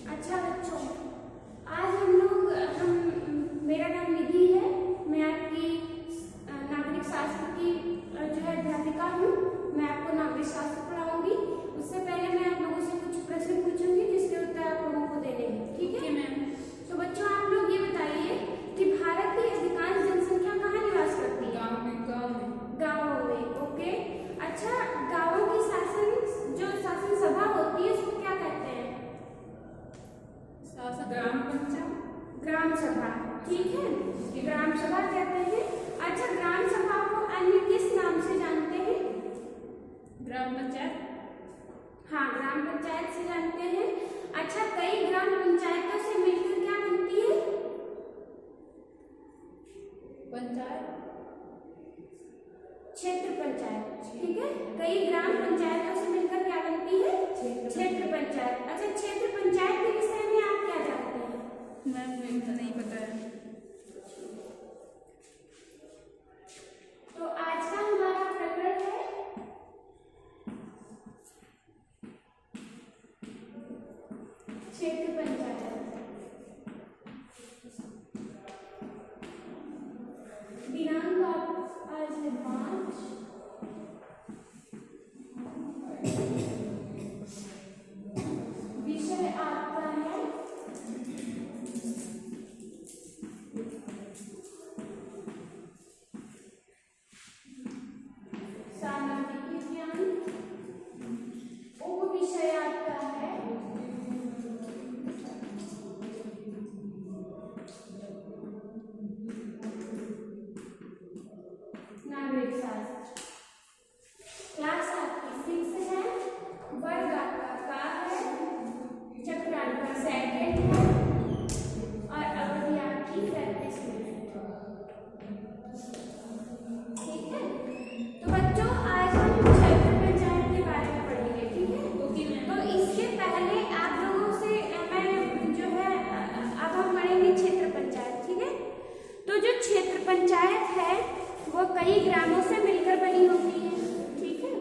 अच्छा बच्चों, आज हम मेरा नाम निधि है। मैं आपकी नागरिक शास्त्र की जो है अध्यापिका हूँ। मैं आपको नागरिक शास्त्र पढ़ाऊंगी। उससे पहले मैं आप लोगों से कुछ प्रश्न पूछूंगी जिसके उत्तर आप लोगों को देने हैं। ठीक है मैम? तो बच्चों, आप लोग ये बताइए कि भारत की अधिकांश जनसंख्या कहाँ निवास करती है? गाँवों में। ओके। अच्छा, गाँवों की शासन सभा होती है उसको क्या कहते हैं? ग्राम सभा। ठीक है, ग्राम सभा कहते हैं। अच्छा, ग्राम सभा को अन्य किस नाम से जानते हैं? ग्राम पंचायत। हाँ, ग्राम पंचायत से जानते हैं। अच्छा, कई ग्राम पंचायतों से मिलकर क्या बनती है? पंचायत। क्षेत्र पंचायत। ठीक है, कई ग्राम पंचायतों से मिलकर क्या बनती है? क्षेत्र पंचायत। अच्छा, क्षेत्र पंचायत के विषय में आप क्या जानते हैं? मैम, मुझे तो नहीं पता है। तो आज का हमारा प्रकरण है क्षेत्र पंचायत। दिनांक आज है 5। विषय आपका है सामाजिक विज्ञान। उप विषय आपका है नागरिक शास्त्र। क्लास आपकी 6 है। वर्ग आपका का है। चक्र आपका सेकंड है और अवधि आपकी 35 मिनट। ठीक है, तो बच्चों आज हम क्षेत्र पंचायत के बारे में पढ़ेंगे। ठीक है, तो इसके पहले आप लोगों से मैं जो है अब हम पढ़ेंगे क्षेत्र पंचायत। ठीक है, तो जो क्षेत्र पंचायत है वो कई ग्रामों से मिलकर बनी होती है। ठीक है,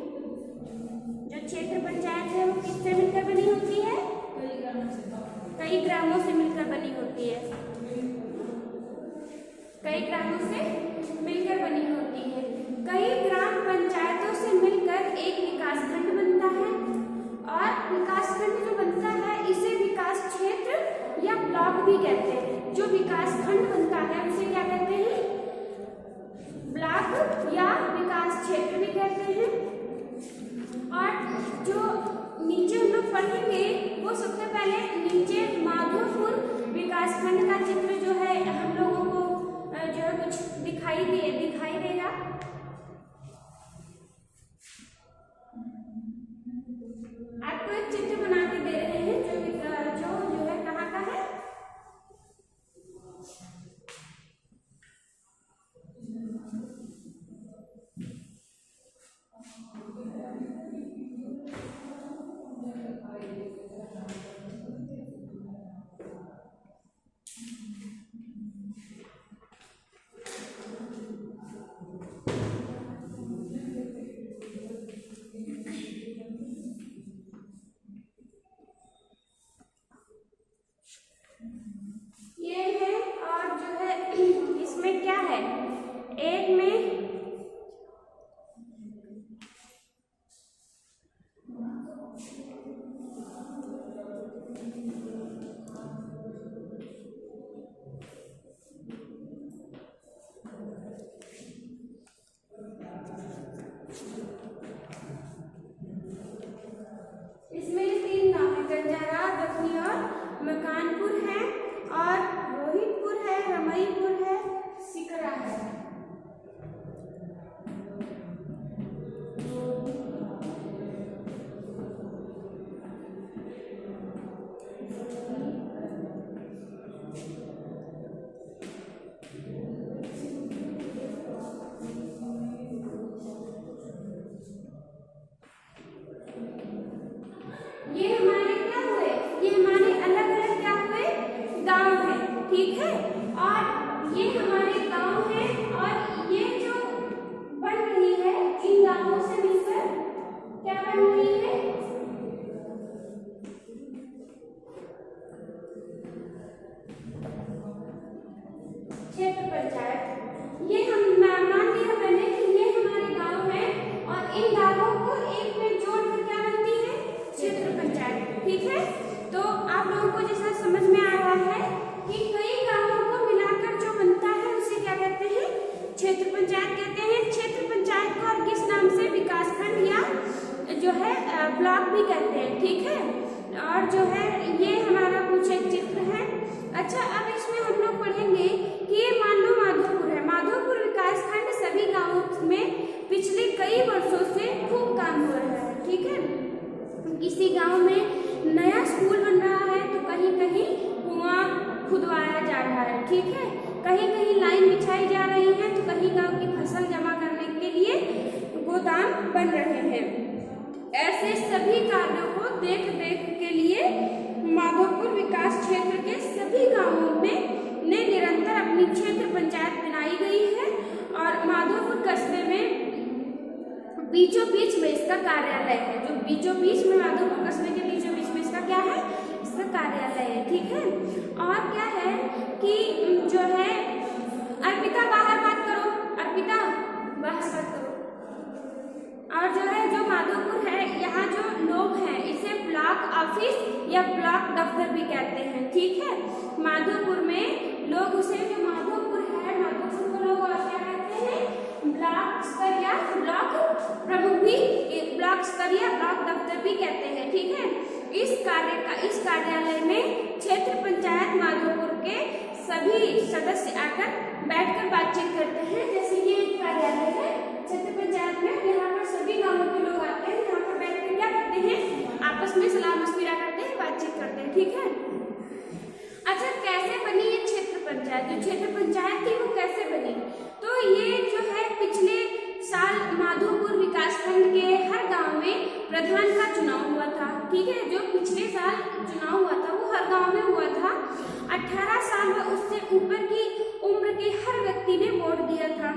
जो क्षेत्र पंचायत है वो किससे मिलकर बनी होती है? कई ग्रामों से मिलकर बनी होती है। कई ग्रामों से मिलकर बनी होती है। कई ग्राम पंचायतों से मिलकर एक विकासखंड बनता है और विकासखंड जो बनता है इसे विकास क्षेत्र या ब्लॉक भी कहते हैं। जो विकासखंड बनता है उसे क्या कहते हैं? ब्लॉक या विकास क्षेत्र भी कहते हैं। और जो नीचे हम लोग पढ़ेंगे वो सबसे पहले नीचे माधोपुर विकासखंड का चित्र जो है हम लोगों को जो है कुछ दिखाई देगा। आपको एक चित्र बना के दे रहे हैं जो है कहाँ का है? भी कहते हैं, ठीक है। और जो है ये हमारा कुछ एक चित्र है। अच्छा, अब इसमें हम लोग पढ़ेंगे कि ये मान लो माधोपुर है। माधोपुर विकासखंड सभी गांवों में पिछले कई वर्षों से खूब काम हो रहा है, ठीक है। किसी गांव में नया स्कूल बन रहा है तो कहीं कहीं कुआं खुदवाया जा रहा है, ठीक है। कहीं कहीं लाइन बिछाई जा रही है तो कहीं गांव की फसल जमा करने के लिए गोदाम बन रहे हैं। ऐसे सभी कार्यों को देख देख के लिए माधोपुर विकास क्षेत्र के सभी गांवों में ने निरंतर अपनी क्षेत्र पंचायत बनाई गई है और माधोपुर कस्बे में बीचों बीच में इसका कार्यालय है। जो बीचों बीच में माधोपुर कस्बे के बीचों बीच में इसका क्या है, इसका कार्यालय है, ठीक है। और क्या है कि जो है अर्पिता बाहर बात करो, अर्पिता बाहर बात करो। और जो है जो माधोपुर है, यहाँ जो लोग हैं इसे ब्लॉक ऑफिस या ब्लॉक दफ्तर भी कहते हैं, ठीक है। माधोपुर में लोग उसे जो माधोपुर है, माधोपुर को लोग और क्या कहते हैं, ब्लॉक स्तर या ब्लॉक प्रमुख भी, ब्लॉक स्तर या ब्लॉक दफ्तर भी कहते हैं, ठीक है। इस कार्यालय में क्षेत्र पंचायत माधोपुर के सभी सदस्य आकर बैठकर बातचीत करते हैं। जैसे ये कार्यालय है क्षेत्र पंचायत में, यहाँ पर सभी गांवों के लोग आते हैं, यहाँ पर बैठकर क्या करते हैं, आपस में सलाह मशविरा करते हैं, बातचीत करते हैं, ठीक है। अच्छा, कैसे बनी ये क्षेत्र पंचायत? जो क्षेत्र पंचायत थी वो कैसे बनी? तो ये जो है पिछले साल माधोपुर विकासखंड के हर गांव में प्रधान का चुनाव हुआ था, ठीक है। जो पिछले साल चुनाव हुआ था वो हर गांव में हुआ था। 18 साल व उससे ऊपर की उम्र के हर व्यक्ति ने वोट दिया था।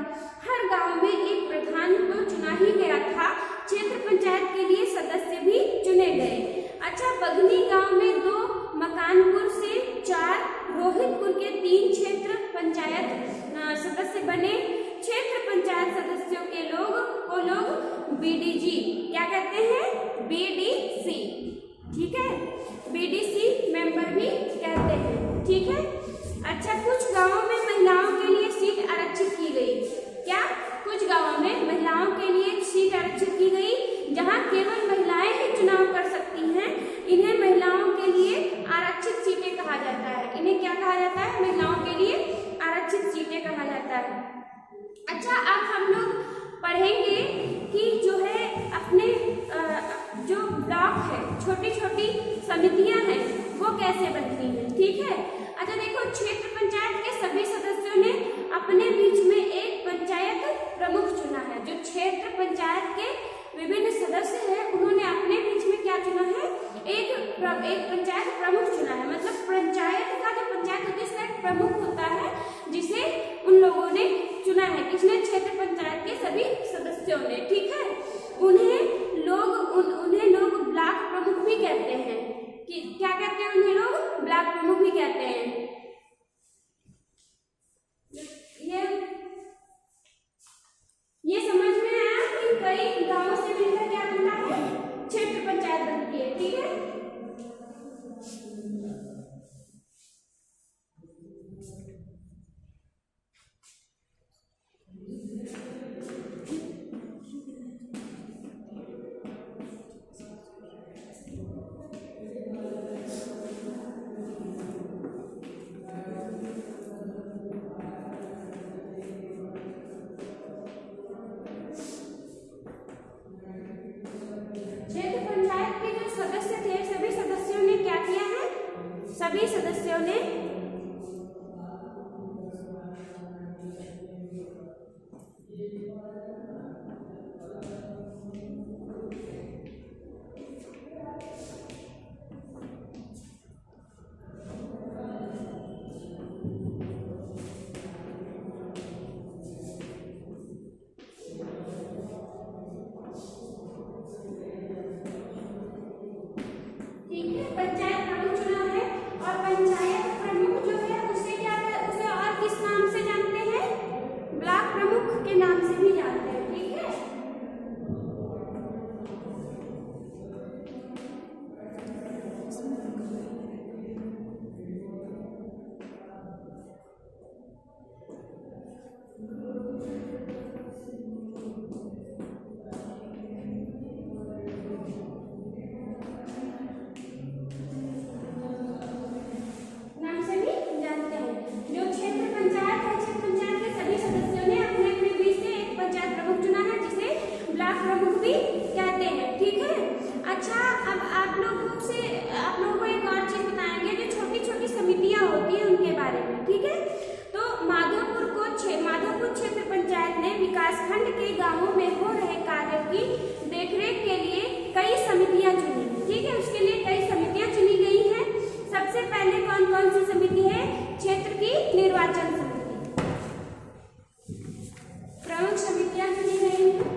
हर गांव में एक प्रधान तो चुना ही गया था, क्षेत्र पंचायत के लिए सदस्य भी चुने गए। अच्छा, बगनी गांव में 2, मकानपुर से 4, रोहितपुर के 3 क्षेत्र पंचायत सदस्य बने। क्षेत्र पंचायत सदस्यों के लोग बीडीजी क्या कहते हैं, बीडीसी, ठीक है, बीडीसी मेंबर भी कहते हैं, ठीक है। अच्छा, कुछ गांवों में महिलाओं के लिए सीट आरक्षित की गई। क्या? कुछ गांवों में महिलाओं के लिए सीट आरक्षित की गई, जहां केवल महिलाएं ही चुनाव कर सकती हैं। इन्हें महिलाओं के लिए आरक्षित सीटें कहा जाता है। इन्हें क्या कहा जाता है? महिलाओं के लिए आरक्षित सीटें कहा जाता है। अच्छा, अब हम लोग पढ़ेंगे कि जो है अपने जो ब्लॉक है, छोटी छोटी समितियां हैं, वो कैसे बनती हैं, ठीक है। अच्छा देखो, क्षेत्र पंचायत के सभी सदस्यों ने अपने बीच में एक पंचायत प्रमुख चुना है। जो क्षेत्र पंचायत के विभिन्न सदस्य हैं उन्होंने अपने बीच में क्या चुना है, एक पंचायत प्रमुख चुना है। मतलब पंचायत का जो पंचायत होती है इसका एक प्रमुख होता है जिसे उन लोगों ने चुना है। किसने? क्षेत्र पंचायत के सभी सदस्यों ने, ठीक है। उन्हें लोग ब्लॉक प्रमुख भी कहते हैं। कि क्या कहते हैं? उन्हें लोग ब्लॉक प्रमुख भी कहते हैं। ये समझ में आया कि कई गांवों से मिलकर क्या बनता है, क्षेत्र पंचायत बनती है, ठीक है। सभी सदस्यों ने पंचायत प्रमुख चुना है और पंचायत प्रमुख ब्लॉक प्रमुख भी कहते हैं, ठीक है। अच्छा, अब आप लोगों को एक और चीज बताएंगे, जो छोटी छोटी समितियां होती है उनके बारे में, ठीक है। तो माधोपुर क्षेत्र पंचायत ने विकासखंड के गांवों में हो रहे कार्यों की देखरेख के लिए कई समितियां चुनी, ठीक है। उसके लिए कई समितियां चुनी गई हैं। सबसे पहले कौन कौन सी समिति है? क्षेत्र की निर्वाचन समिति, प्रमुख समितियां चुनी गई हैं।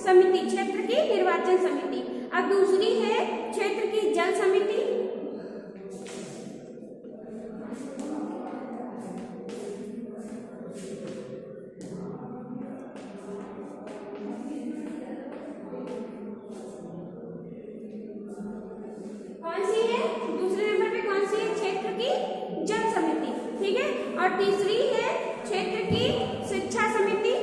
समिति, क्षेत्र की निर्वाचन समिति। अब दूसरी है क्षेत्र की जल समिति, कौन सी है? दूसरे नंबर पे कौन सी है? क्षेत्र की जल समिति, ठीक है। और तीसरी है क्षेत्र की शिक्षा समिति,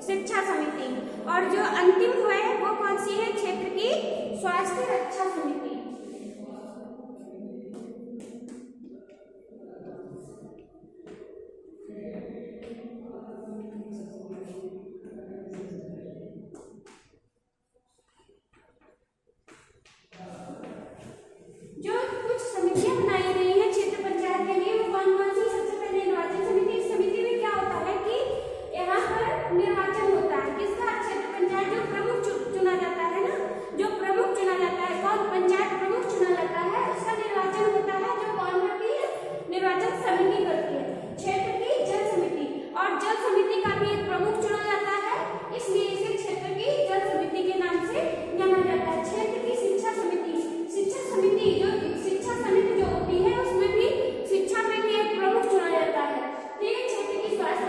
शिक्षा समिति। और जो अंतिम है वो कौन सी है? क्षेत्र की स्वास्थ्य रक्षा समिति। जो कुछ समितियां बनाई गई हैं क्षेत्र पंचायत के लिए, वो कौन कौन सी? सबसे पहले निर्वाचन समिति। इस समिति में क्या होता है कि यहाँ पर निर्वाचन होता है किसका? क्षेत्र पंचायत जो प्रमुख चुना जाता है ना, जो प्रमुख चुना जाता है, कौन? पंचायत प्रमुख चुना जाता है, उसका निर्वाचन होता है। जो कौन करती है? निर्वाचन समिति करती है, क्षेत्र की जल समिति। और जल समिति का भी एक प्रमुख चुना जाता है, इसलिए इसे क्षेत्र की जल समिति के नाम से जाना जाता है। क्षेत्र की शिक्षा समिति, शिक्षा समिति जो होती है उसमें भी शिक्षा में भी एक प्रमुख चुना जाता है, ठीक है। क्षेत्र की स्वास्थ्य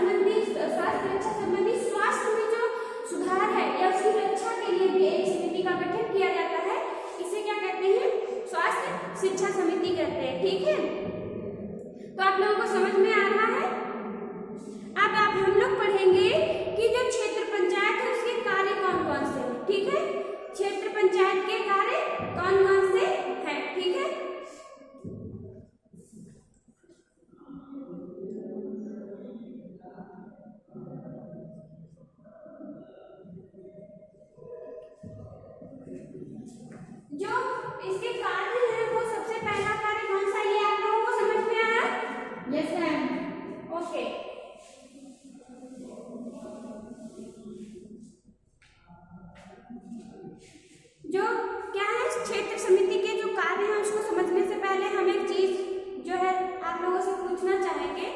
रक्षा संबंधी, स्वास्थ्य में जो सुधार है या उसकी रक्षा के लिए भी एक समिति का गठन किया जाता है, इसे क्या कहते हैं? स्वास्थ्य शिक्षा समिति कहते हैं, ठीक है। तो आप लोगों को समझ में आ रहा है? अब हम लोग पढ़ेंगे कि जो क्षेत्र पंचायत है उसके कार्य कौन कौन से हैं, ठीक है। क्षेत्र पंचायत के कार्य कौन कौन से हैं, ठीक है। जो इसके कार्य हैं वो सबसे पहला कार्य कौन सा? ये आप लोगों को समझ में आया? Yes ma'am, okay. जो क्या है क्षेत्र समिति के जो कार्य हैं उसको समझने से पहले हम एक चीज जो है आप लोगों से पूछना चाहेंगे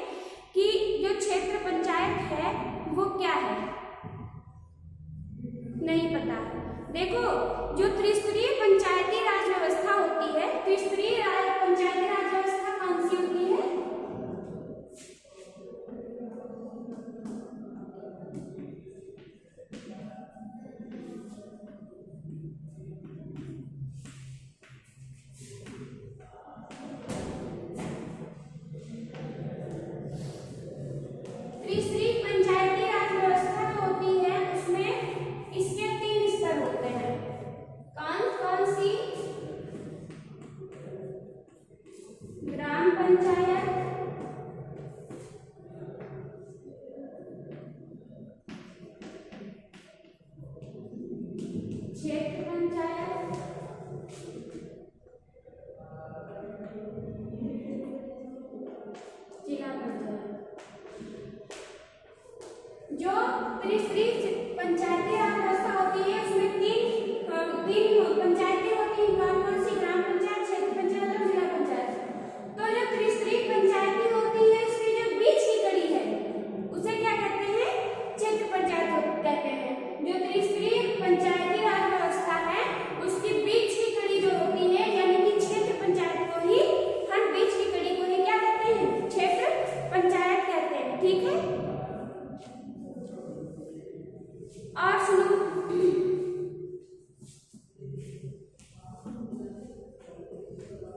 कि जो क्षेत्र पंचायत है वो क्या है? नहीं पता? देखो, जो त्रिस्तरीय पंचायती राज व्यवस्था होती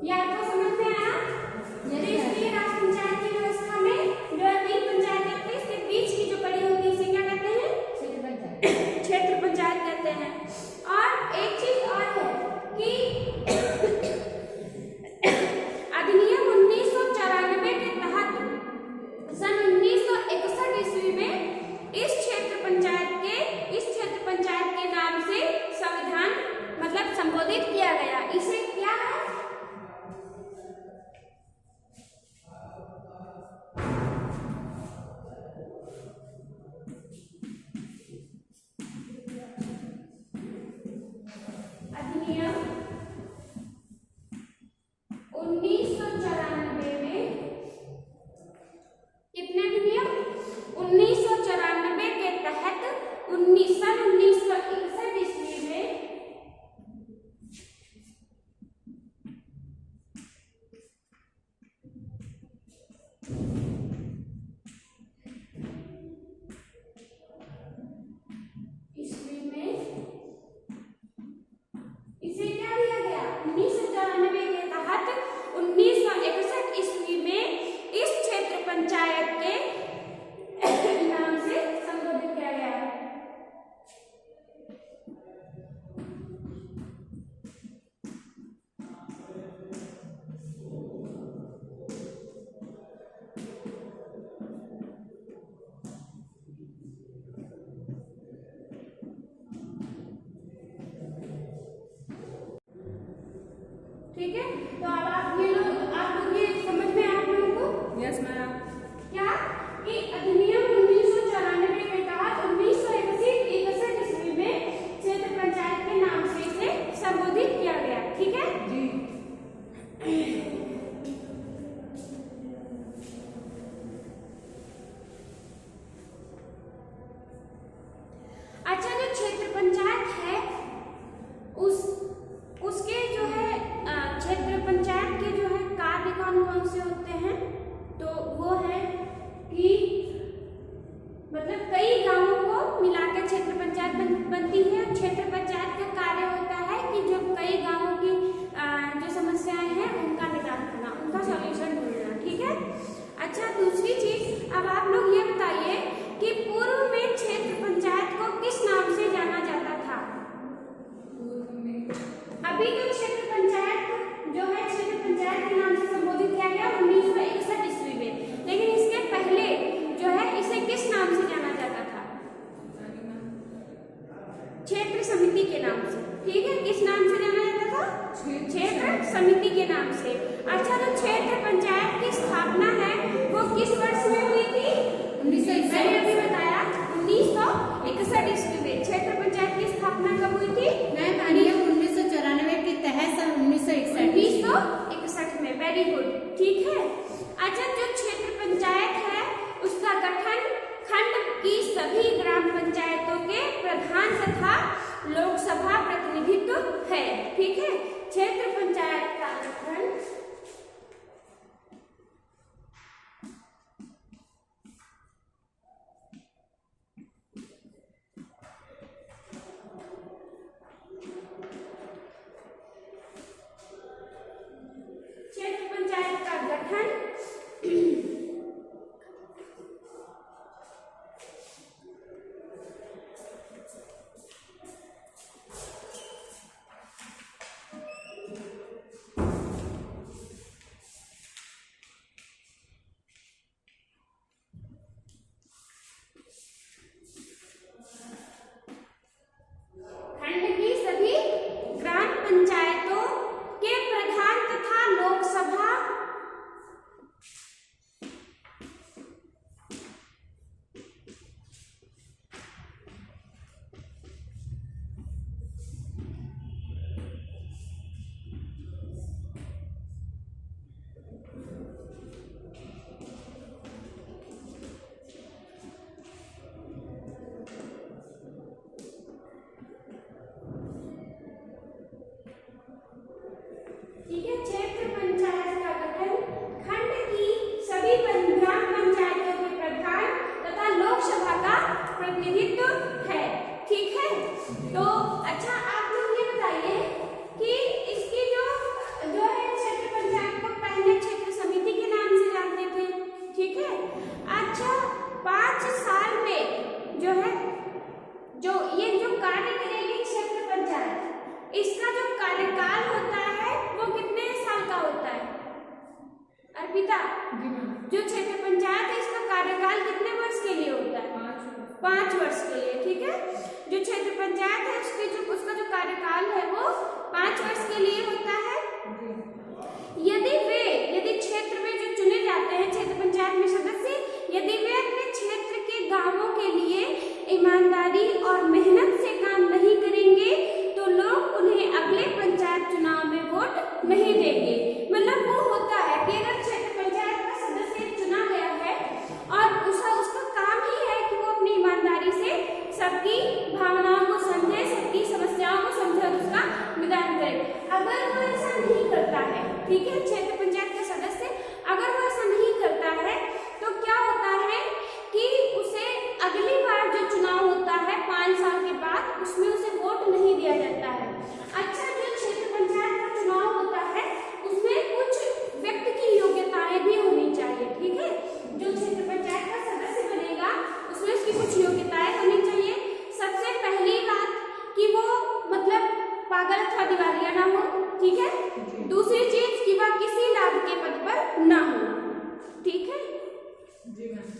ये आपको समझ में आया? इसलिए राज पंचायत की व्यवस्था में जो है 3 पंचायत होती है, इसके बीच की जो कड़ी होती है इसे क्या कहते हैं? क्षेत्र पंचायत कहते हैं। और एक चीज और है कि अधिनियम 1994 के तहत सन 1961 ईस्वी में इस क्षेत्र पंचायत के नाम से संविधान मतलब संबोधित किया गया। इसे क्या है? अधिनियम 1994 में कितने अधिनियम? 1994 के तहत सन 1961 ईस्वी में इसे क्या दिया गया? 1994 के तहत 1961 ईस्वी में इस क्षेत्र पंचायत के नाम से संबोधित किया गया है। ठीक है, तो अब आप ये समझ में आप लोगों को? Yes ma'am. क्या कि अधिनियम 1994 के तहत 1961 ईस्वी में क्षेत्र पंचायत के नाम से इसे संबोधित किया गया। ठीक है जी। अच्छा, जो क्षेत्र पंचायत है उसके जो है क्षेत्र पंचायत के जो है कार्य कौन कौन से होते हैं? तो वो है कि मतलब कई गांवों को मिलाकर क्षेत्र पंचायत बनती है। क्षेत्र पंचायत का कार्य होता है कि जब कई गांवों की जो समस्याएं हैं उनका निदान करना, उनका सॉल्यूशन ढूंढना। ठीक है। अच्छा, दूसरी चीज अब आप लोग ये बताइए कि पूर्व में क्षेत्र पंचायत को किस नाम से जाना जाता था? अभी तो क्षेत्र पंचायत जो है क्षेत्र पंचायत के नाम से संबोधित किया गया 1961 ईस्वी में, लेकिन इसके पहले जो है इसे किस नाम से जाना जाता था? क्षेत्र समिति के नाम से। ठीक है, किस नाम से जाना जाता था? क्षेत्र समिति के नाम से। अच्छा, जो क्षेत्र पंचायत की स्थापना है वो किस वर्ष में हुई थी? 1961। मैंने अभी बताया 1961 ईस्वी में। क्षेत्र पंचायत की स्थापना कब हुई थी? मैम अधिनियम 1994 के तहत सन 1961 में। Very good. ठीक है। अच्छा, जो क्षेत्र पंचायत है उसका गठन खंड की सभी ग्राम पंचायतों के प्रधान तथा लोकसभा प्रतिनिधित्व है। ठीक है, क्षेत्र पंचायत का गठन तो अच्छा, आप लोग ये बताइए कि इसकी जो है क्षेत्र पिता। जी मैम। जो क्षेत्र पंचायत है इसका कार्यकाल कितने वर्ष के लिए होता है? 5 वर्ष के लिए, ठीक है। जो क्षेत्र पंचायत है उसका जो कार्यकाल है वो 5 वर्ष के लिए होता है। यदि क्षेत्र में जो चुने जाते हैं क्षेत्र पंचायत में सदस्य, यदि वे अपने क्षेत्र के गांवों के लिए ईमानदारी और मेहनत से काम नहीं करेंगे तो लोग उन्हें अगले पंचायत चुनाव में वोट नहीं देंगे। मतलब वो होता है कि अगर क्षेत्र पंचायत का सदस्य चुना गया है और उसका काम ही है कि वो अपनी ईमानदारी से सबकी भावनाओं को समझे, सबकी समस्याओं को समझे और उसका निदान करे। अगर वो ऐसा नहीं करता है, ठीक है, क्षेत्र पंचायत का सदस्य अगर वो ऐसा नहीं करता है तो क्या होता है कि उसे अगली बार जो चुनाव होता है 5 साल के बाद उसमें उसे वोट नहीं दिया जाता है। अच्छा, जो क्षेत्र पंचायत का चुनाव होता है उसमें कुछ व्यक्ति की योग्यताएं भी होनी चाहिए, ठीक है। जो क्षेत्र पंचायत का सदस्य बनेगा उसमें उसकी कुछ योग्यताएं होनी चाहिए। सबसे पहली बात कि वो मतलब पागल अथवा दिवालिया ना हो, ठीक है। दूसरी चीज कि वह किसी लाभ के पद पर ना हो, ठीक है। जी मैम।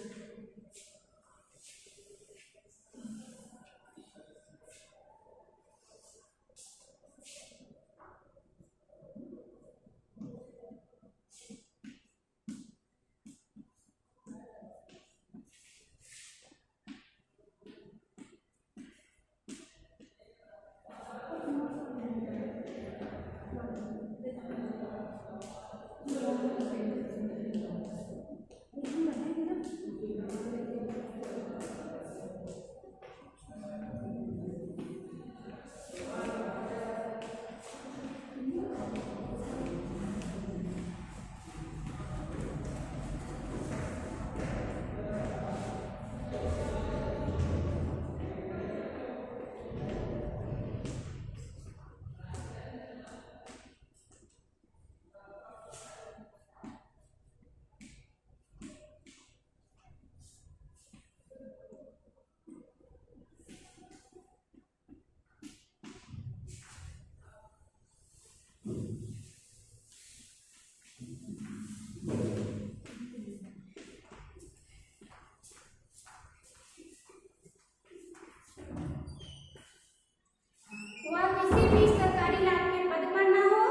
वह किसी भी सरकारी लाभ के पद पर ना हो,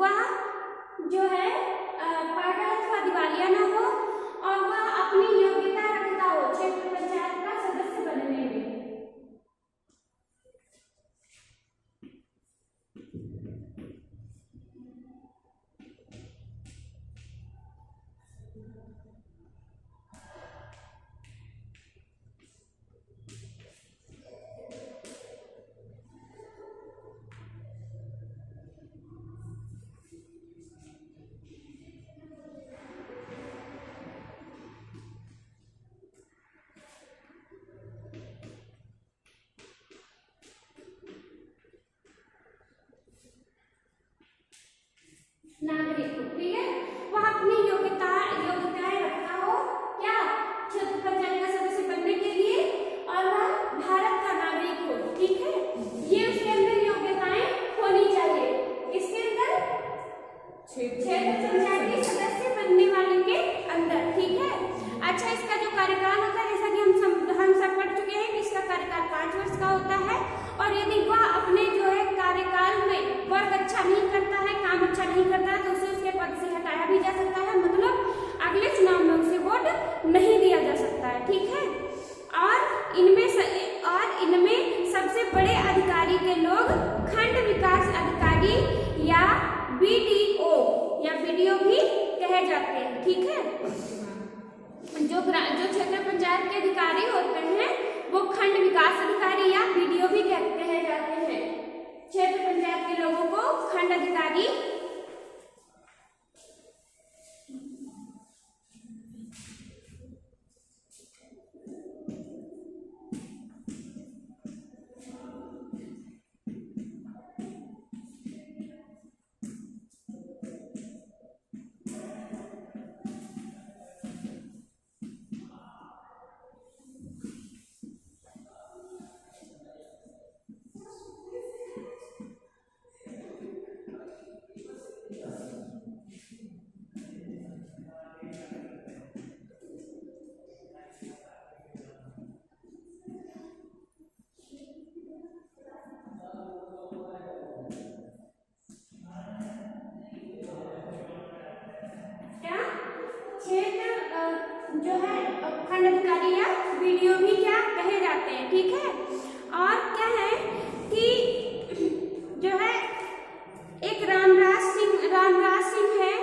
वह जो है पागल अथवा दिवालिया ना हो और वह अपनी योग्यता रखता हो क्षेत्र पंचायत का सदस्य बनने में। नागरिक, ठीक है, वह अपनी योग्यताएं रखता हो क्या क्षेत्र पंचायत का सदस्य बनने के लिए और वह भारत का नागरिक हो, ठीक है। ये उसके अंदर योग्यताएं होनी चाहिए। इसके अंदर क्षेत्र पंचायत के सदस्य बनने वाले के अंदर, ठीक है। अच्छा, इसका जो कार्यकाल होता है जैसा कि हम सब पढ़ चुके हैं कि इसका कार्यकाल 5 वर्ष का होता है और यदि वह अपने जो है कार्यकाल में वर्क अच्छा नहीं करता है, काम अच्छा नहीं करता है तो उसे उसके पद से हटाया भी जा सकता है, मतलब अगले चुनाव में उसे वोट नहीं दिया जा सकता है, ठीक है। और इनमें सबसे बड़े अधिकारी के लोग खंड विकास अधिकारी या बीडीओ या बीडीओ भी कहे जाते हैं, ठीक है। जो क्षेत्र पंचायत के अधिकारी होते हैं वो खंड विकास अधिकारी या बीडीओ भी कहे जाते हैं। क्षेत्र पंचायत के लोगों को खंड अधिकारी जो है खंड अधिकारी या बीडीओ भी क्या कहे जाते हैं, ठीक है। और क्या है कि जो है एक रामराज सिंह है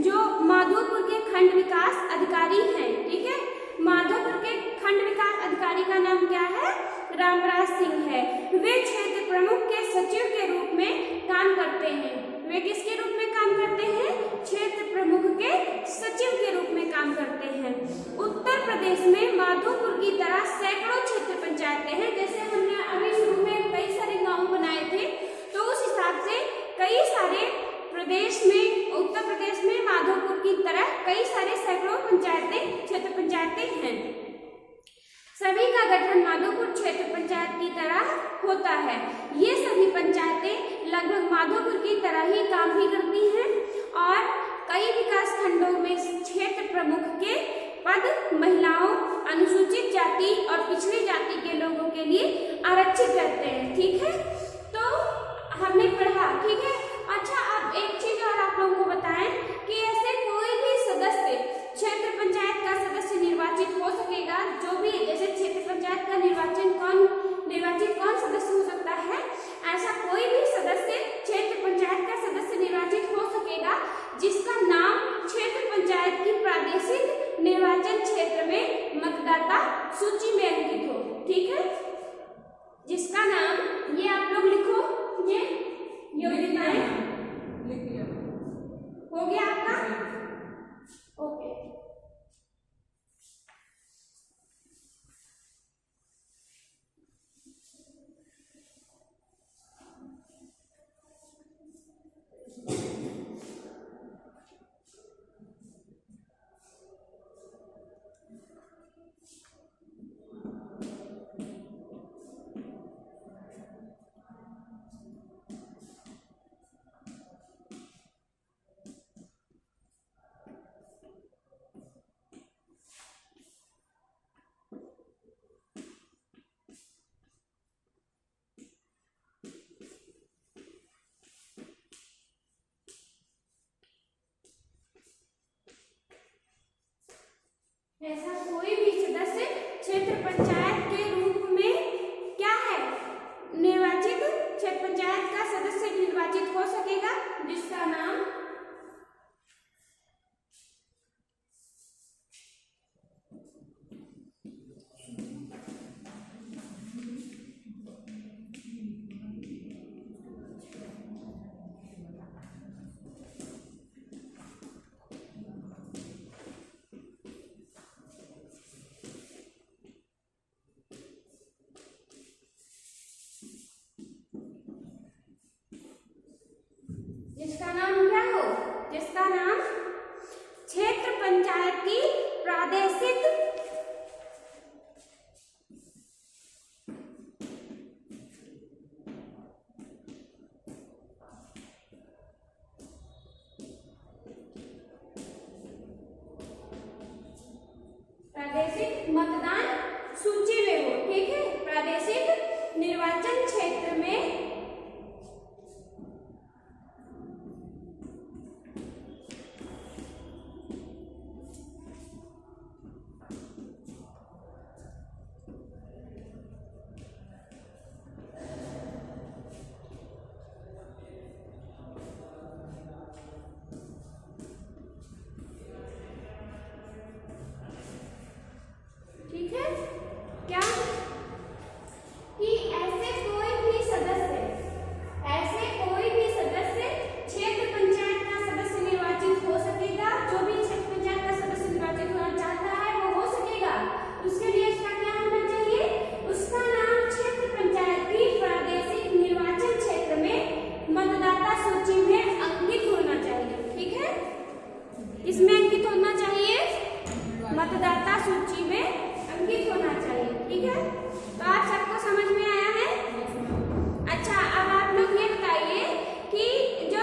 जो माधोपुर के खंड विकास अधिकारी हैं, ठीक है। माधोपुर के खंड विकास अधिकारी का नाम क्या है? रामराज सिंह है। वे क्षेत्र प्रमुख के सचिव के रूप में काम करते हैं। वे किसके रूप में काम करते हैं? क्षेत्र प्रमुख के सचिव के रूप में काम करते हैं। उत्तर प्रदेश में माधोपुर की तरह सैकड़ों क्षेत्र पंचायतें हैं। जैसे हमने अभी शुरू में कई सारे गांव बनाए थे, तो उस हिसाब से कई सारे प्रदेश में, उत्तर प्रदेश में माधोपुर की तरह कई सारे सैकड़ों पंचायतें, क्षेत्र पंचायतें हैं। सभी का गठन माधोपुर क्षेत्र पंचायत की तरह होता है। ये सभी पंचायतें लगभग माधोपुर की तरह ही काम भी करती हैं और कई विकास खंडों में क्षेत्र प्रमुख के पद महिलाओं, अनुसूचित जाति और पिछड़ी जाति के लोगों के लिए आरक्षित रहते हैं, ठीक है। तो हमने पढ़ा, ठीक है। अच्छा, अब एक चीज और आप लोगों को बताएं कि ऐसे कोई भी सदस्य क्षेत्र पंचायत का सदस्य निर्वाचित हो सकेगा। जो भी, जैसे क्षेत्र पंचायत का निर्वाचित कौन सदस्य हो सकता है? ऐसा कोई भी सदस्य क्षेत्र पंचायत का सदस्य निर्वाचित हो सकेगा जिसका नाम क्षेत्र पंचायत की प्रादेशिक निर्वाचन क्षेत्र में मतदाता सूची में अंकित हो, ठीक है। जिसका नाम, ये आप लोग लिखो, ये योजनाएं हो गया आपका, ओके। ऐसा कोई भी सदस्य क्षेत्र पंचायत के रूप में क्या है? निर्वाचित, क्षेत्र पंचायत का सदस्य निर्वाचित हो सकेगा जिसका नाम क्या हो? जिसका नाम क्षेत्र पंचायत की प्रादेशिक मतदान सूची में हो, ठीक है। प्रादेशिक निर्वाचन क्षेत्र में मतदाता सूची में अंकित होना चाहिए, ठीक है। तो आप सबको समझ में आया है? अच्छा, अब आप लोग ये बताइए कि जो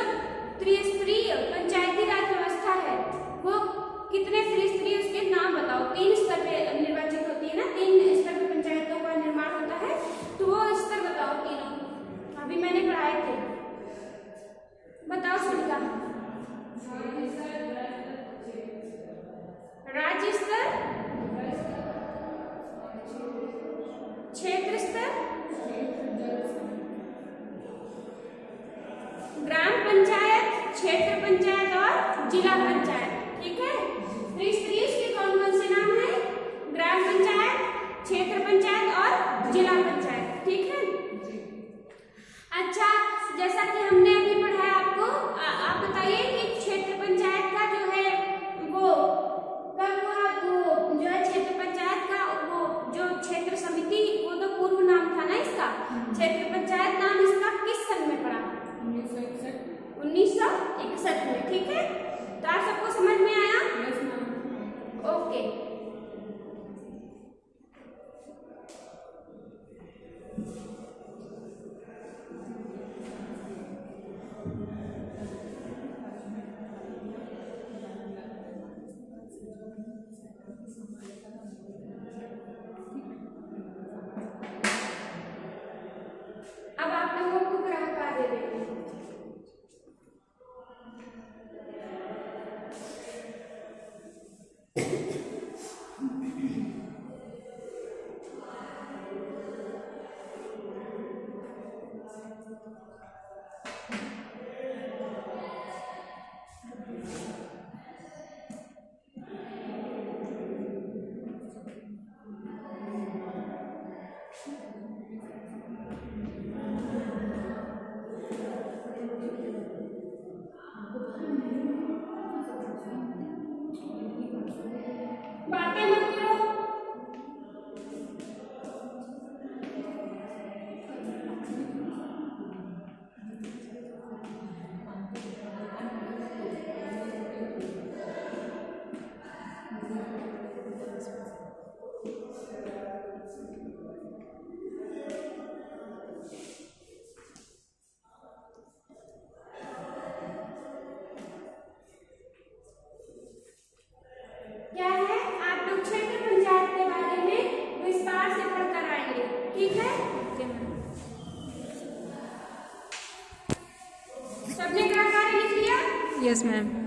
त्रिस्तरीय पंचायती राज व्यवस्था है वो कितने त्रिस्तरीय, उसके नाम बताओ। 3 स्तर पे निर्वाचित होती है ना, 3 स्तर पे पंचायतों का निर्माण होता है, तो वो स्तर बताओ तीनों। अभी मैंने पढ़ाए थे, बताओ सुनिका। राज्य स्तर, जिला पंचायत, ठीक है। त्रिस्तरीय इसके कौन कौन से नाम है? ग्राम पंचायत, क्षेत्र पंचायत और जिला पंचायत, ठीक है। अच्छा, जैसा कि हमने अभी पढ़ा है आपको, आप बताइए कि क्षेत्र पंचायत का जो है वो कब हुआ? वो जो है क्षेत्र पंचायत का वो जो क्षेत्र समिति, वो तो पूर्व नाम था ना इसका। क्षेत्र पंचायत नाम इसका किस सन में पड़ा? 1961 में, ठीक है। तो आप सबको समझ में आया? ओके। अब आप लोगों को ग्रह कार्य देते हैं। बातें मत करो। क्या है, आप लोग क्षेत्र पंचायत के बारे में विस्तार से पढ़कर आएंगे, ठीक है। सबने ग्रह कार्य लिख लिया? Yes ma'am.